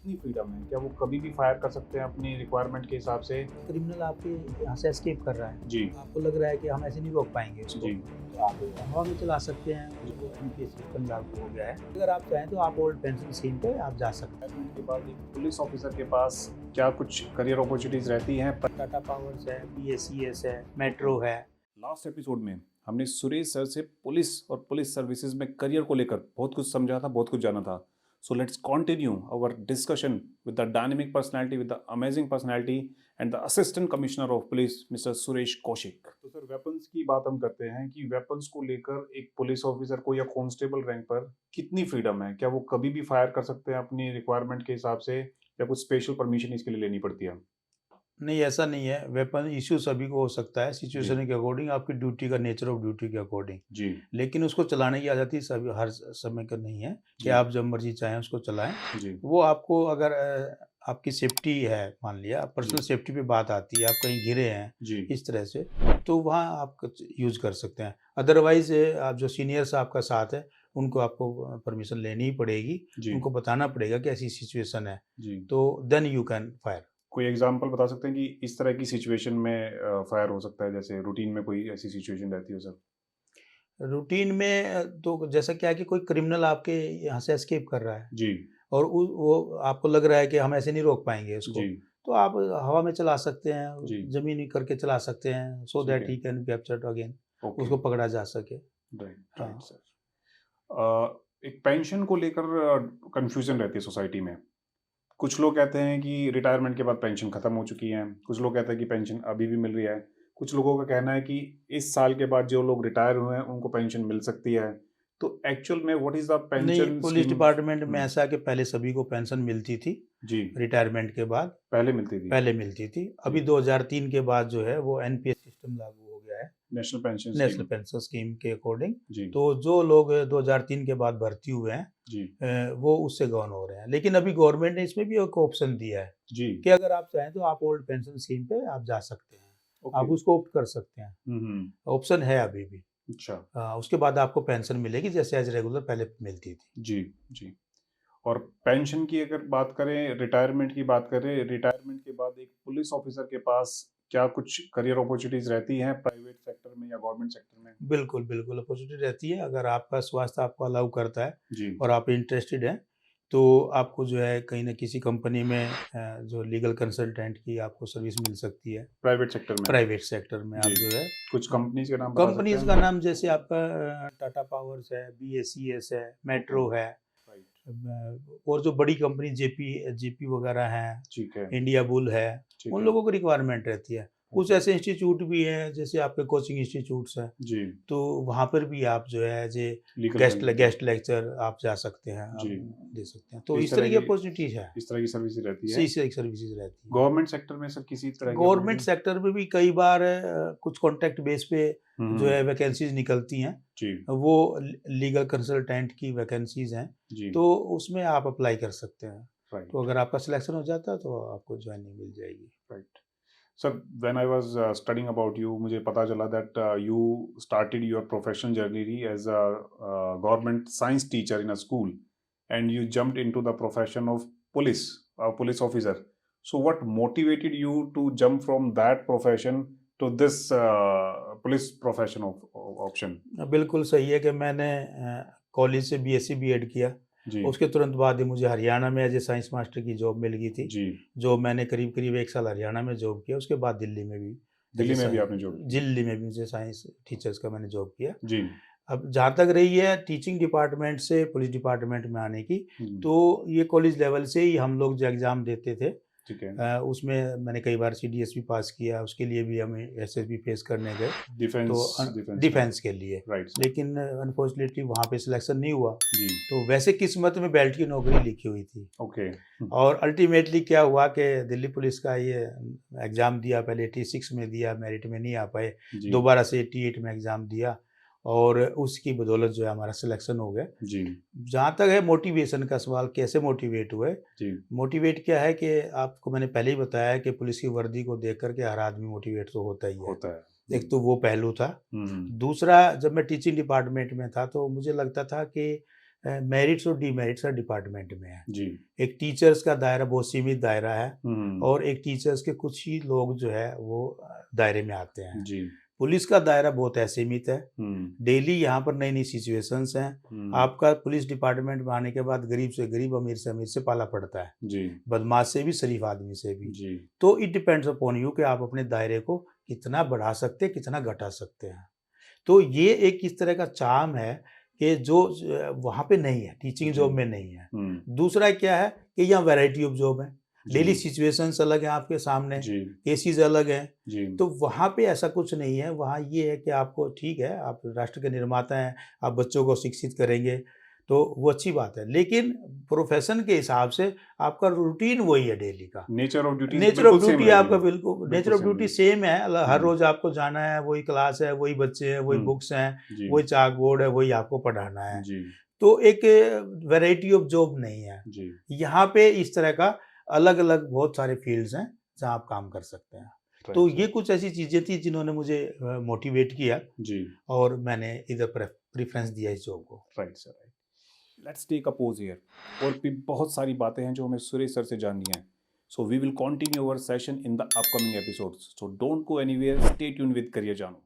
कितनी फ्रीडम है? क्या वो कभी भी फायर कर सकते हैं अपनी रिक्वायरमेंट के हिसाब से? क्रिमिनल आपके यहाँ से एस्केप कर रहा है, जी, आपको लग रहा है कि हम ऐसे नहीं रोक पाएँगे इसको, जी, तो आप हवा में चला सकते हैं, जी। वो एनपीएस सिस्टम लागू हो गया है। अगर आप चाहें तो आप ओल्ड पेंशन स्कीम पे आप जा सकते हैं। रिटायरमेंट के बाद एक पुलिस ऑफिसर के पास क्या कुछ करियर अपॉर्चुनिटीज़ रहती हैं? टाटा पावर्स है, बीएसईएस है, मेट्रो है। लास्ट एपिसोड में हमने सुरेश सर से पुलिस और पुलिस सर्विसेज में करियर को लेकर बहुत कुछ समझा था, बहुत कुछ जाना था। So let's continue our discussion with the dynamic personality, with the amazing personality and the assistant commissioner of police mister Suresh Kaushik. तो सर, वेपन्स की बात हम करते हैं कि वेपन्स को लेकर एक पुलिस ऑफिसर को या कांस्टेबल रैंक पर कितनी फ्रीडम है? क्या वो कभी भी फायर कर सकते हैं अपनी रिक्वायरमेंट के हिसाब से, या कुछ स्पेशल परमिशन इसके लिए लेनी पड़ती है? नहीं, ऐसा नहीं है, वेपन इश्यू सभी को हो सकता है, जी, सिचुएशन के अकॉर्डिंग, आपकी ड्यूटी का नेचर ऑफ ड्यूटी के अकॉर्डिंग। जी, लेकिन उसको चलाने की आज़ादी सभी हर समय का नहीं है कि जी, आप जब मर्ज़ी चाहें उसको चलाएँ। जी, वो आपको अगर आपकी सेफ्टी है, मान लिया जी, पर्सनल सेफ्टी पे बात आती है, आप कहीं गिरे हैं जी, इस तरह से, तो वहाँ आप कुछ यूज़ कर सकते हैं। अदरवाइज़ आप जो सीनियर्स आपका साथ है, उनको आपको परमिशन लेनी ही पड़ेगी, जी, उनको बताना पड़ेगा कि ऐसी सिचुएशन है, जी। तो देन यू कैन फायर। कोई एग्जांपल बता सकते हैं कि इस तरह की सिचुएशन में फायर हो सकता है, जैसे रूटीन में कोई ऐसी सिचुएशन रहती हो सर? रूटीन में तो जैसा क्या है कि कोई क्रिमिनल आपके यहाँ से एस्केप कर रहा है जी, और वो आपको लग रहा है कि हम ऐसे नहीं रोक पाएँगे इसको, जी, तो आप हवा में चला सकते हैं, जी, ज़मीनी करके चला सकते हैं, सो ठीक दैट है। He can be captured again, okay, उसको पकड़ा जा सके। राइट, राइट हाँ। सर। एक पेंशन को लेकर कन्फ्यूज़न रहती है सोसाइटी में। कुछ लोग कहते हैं कि रिटायरमेंट के बाद पेंशन खत्म हो चुकी है, कुछ लोग कहते हैं कि पेंशन अभी भी मिल रही है, कुछ लोगों का कहना है कि इस साल के बाद जो लोग रिटायर हुए हैं, उनको पेंशन मिल सकती है। तो एक्चुअल में व्हाट इज़ द नहीं, पेंशन पुलिस स्कीम? डिपार्टमेंट में हुँ, ऐसा है कि पहले सभी को पेंशन मिलती थी, जी, रिटायरमेंट के बाद, पहले मिलती थी। पहले मिलती थी। अभी जी, 2003 के बाद जो है वो एनपीएस सिस्टम लागू हो गया है। National pension national scheme. Pension scheme के अकॉर्डिंग। जी, तो जो लोग 2003 के बाद भर्ती हुए हैं, जी, वो उससे गॉन हो रहे हैं। लेकिन अभी गवर्नमेंट ने इसमें भी एक ऑप्शन दिया है जी, कि अगर आप चाहें तो आप ओल्ड पेंशन स्कीम पे आप जा सकते हैं। ओके। आप उसको ऑप्ट कर सकते हैं। हुँ, हुँ। ऑप्शन है अभी भी। अच्छा, उसके बाद आपको पेंशन मिलेगी जैसे एज़ रेगुलर पहले मिलती थी। जी, जी। और पेंशन की अगर बात करें, रिटायरमेंट की बात करें, रिटायरमेंट के बाद एक पुलिस ऑफ़िसर के पास क्या कुछ करियर अपॉर्च्युनिटीज़ रहती हैं प्राइवेट सेक्टर में या गवर्नमेंट सेक्टर में? बिल्कुल, बिल्कुल अपॉर्च्युनिटी रहती है। अगर आपका स्वास्थ्य आपको अलाउ करता है जी, और आप इंटरेस्टेड हैं, तो आपको जो है कहीं न किसी कंपनी में जो लीगल कंसल्टेंट की आपको सर्विस मिल सकती है। प्राइवेट सेक्टर में? प्राइवेट सेक्टर में आप जी। जो है कुछ कंपनीज़ के नाम बता सकते कंपनीज़ का हैं? नाम जैसे आपका टाटा पावर्स है, बीएसईएस है, ओके, मेट्रो है, राइट, और जो बड़ी कंपनी जेपी जेपी वगैरह हैं, ठीक है, इंडिया बुल है, ठीक उन है, लोगों को रिक्वायरमेंट रहती है। कुछ ओके, ऐसे इंस्टीट्यूट भी हैं, जैसे आपके कोचिंग इंस्टीट्यूट्स हैं, जी, तो वहाँ पर भी आप जो है as a legal consultant, guest lecture आप जा सकते हैं, जी। आप दे सकते हैं। तो इस इस तरह तरह की की अपॉर्च्युनिटीज़ है, इस तरह की सर्विसेज़ रहती है। सी से सर्विसेज़ रहती हैं। गवर्नमेंट सेक्टर में सर किसी तरह की गवर्नमेंट अपॉर्च्युनिटी? सेक्टर में भी कई बार कुछ कॉन्ट्रैक्ट बेस पे हुँ, जो हुँ, है वैकेंसीज़ निकलती हैं। जी, वो लीगल कंसल्टेंट की वैकेंसीज़ हैं, जी, तो उसमें आप अप्लाई कर सकते हैं। तो राइट, अगर आपका सिलेक्शन हो जाता है तो आपको जॉइनिंग मिल जाएगी। Right. Sir, when I was studying about you, मुझे पता चला that you started your professional journey as a government science teacher in a school, and you jumped into the profession of police, a police officer. So what motivated you to jump from that profession to this police profession option? बिल्कुल सही है कि मैंने college से BSc BEd किया। जी, उसके तुरंत बाद ही मुझे हरियाणा में एज़ ए साइंस मास्टर की जॉब मिल गई थी। जी। जो मैंने करीब-करीब 1 साल हरियाणा में जॉब किया, उसके बाद दिल्ली में भी एज़ ए दिल्ली में भी आपने जॉब की? दिल्ली में भी मुझे साइंस टीचर्स का मैंने जॉब किया। जी। अब जहाँ तक रही है टीचिंग डिपार्टमेंट से पुलिस डिपार्टमेंट में आने की, हुँ, तो ये कॉलेज लेवल से ही हम लोग जो एग्ज़ाम देते थे, ठीक है। उसमें मैंने कई बार सीडीएस भी पास किया, उसके लिए भी हमें एसएसबी फेस करने गए, तो डिफेंस में। डिफेंस के लिए। Right sir. लेकिन अनफॉर्चुनेटली वहाँ पे सिलेक्शन नहीं हुआ, जी, तो वैसे किस्मत में बेल्ट की नौकरी लिखी हुई थी। ओके। हुँ, और अल्टीमेटली क्या हुआ कि दिल्ली पुलिस का ये एग्ज़ाम दिया, पहले 86 में दिया, मेरिट में नहीं आ पाए, जी, दोबारा से 88 में एग्ज़ाम दिया और उसकी बदौलत जो है हमारा सिलेक्शन हो गया। जी, जहाँ तक है मोटिवेशन का सवाल, कैसे मोटिवेट हुए? जी, मोटिवेट क्या है कि आपको मैंने पहले ही बताया कि पुलिस की वर्दी को देख कर के हर आदमी मोटिवेट तो होता ही है। होता है। एक तो वो पहलू था। हुँ, हुँ, दूसरा, जब मैं टीचिंग डिपार्टमेंट में था तो मुझे लगता था कि मेरिट्स और डीमेरिट्स हर डिपार्टमेंट में है। जी। एक टीचर्स का दायरा बहुत सीमित दायरा है हम्म। और एक टीचर्स के कुछ ही लोग जो है वो दायरे में आते हैं। जी। पुलिस का दायरा बहुत है सीमित है। हम्म। डेली यहाँ पर नई नई सिचुएशंस हैं। हम्म। आपका पुलिस डिपार्टमेंट में आने के बाद गरीब से गरीब, अमीर से अमीर से पाला पड़ता है, जी। बदमाश से भी, शरीफ आदमी से भी। जी। तो इट डिपेंड्स अपॉन यू कि आप अपने दायरे को कितना बढ़ा सकते हैं, कितना घटा सकते हैं। तो ये एक इस तरह का चार्म है कि जो वहाँ पे नहीं है, टीचिंग जी। जॉब में नहीं है। हम्म। दूसरा क्या है कि यहाँ वैरायटी ऑफ जॉब है, जी। डेली सिचुएशंस अलग हैं आपके सामने, जी। केसेस अलग हैं। जी। तो वहाँ पे ऐसा कुछ नहीं है। वहाँ ये है कि आपको ठीक है, आप राष्ट्र के निर्माता हैं, आप बच्चों को शिक्षित करेंगे तो वो अच्छी बात है, लेकिन प्रोफेशन के हिसाब से आपका रूटीन वही है डेली का। Nature of duty nature of duty आपका बिल्कुल नेचर ऑफ same ड्यूटी है। सेम है। हर हम्म। रोज आपको जाना है, वही क्लास है, वही बच्चे हैं, वही हम्म। बुक्स हैं, जी। वही चाक बोर्ड है, वही आपको पढ़ाना है। जी। तो एक वैरायटी ऑफ जॉब नहीं है। जी। यहाँ पे इस तरह का अलग अलग बहुत सारे फील्ड्स हैं जहाँ आप काम कर सकते हैं। तो Right, ये sir. कुछ ऐसी चीज़ें थी जिन्होंने मुझे मोटिवेट किया जी। और मैंने इधर प्रेफरेंस दिया इस जॉब को। Right sir, right. Let's take a pause here. और भी बहुत सारी बातें हैं जो हमें सुरेश सर से जाननी है। So we will continue our session in the upcoming episodes. So don't go anywhere, stay tuned with career जानू।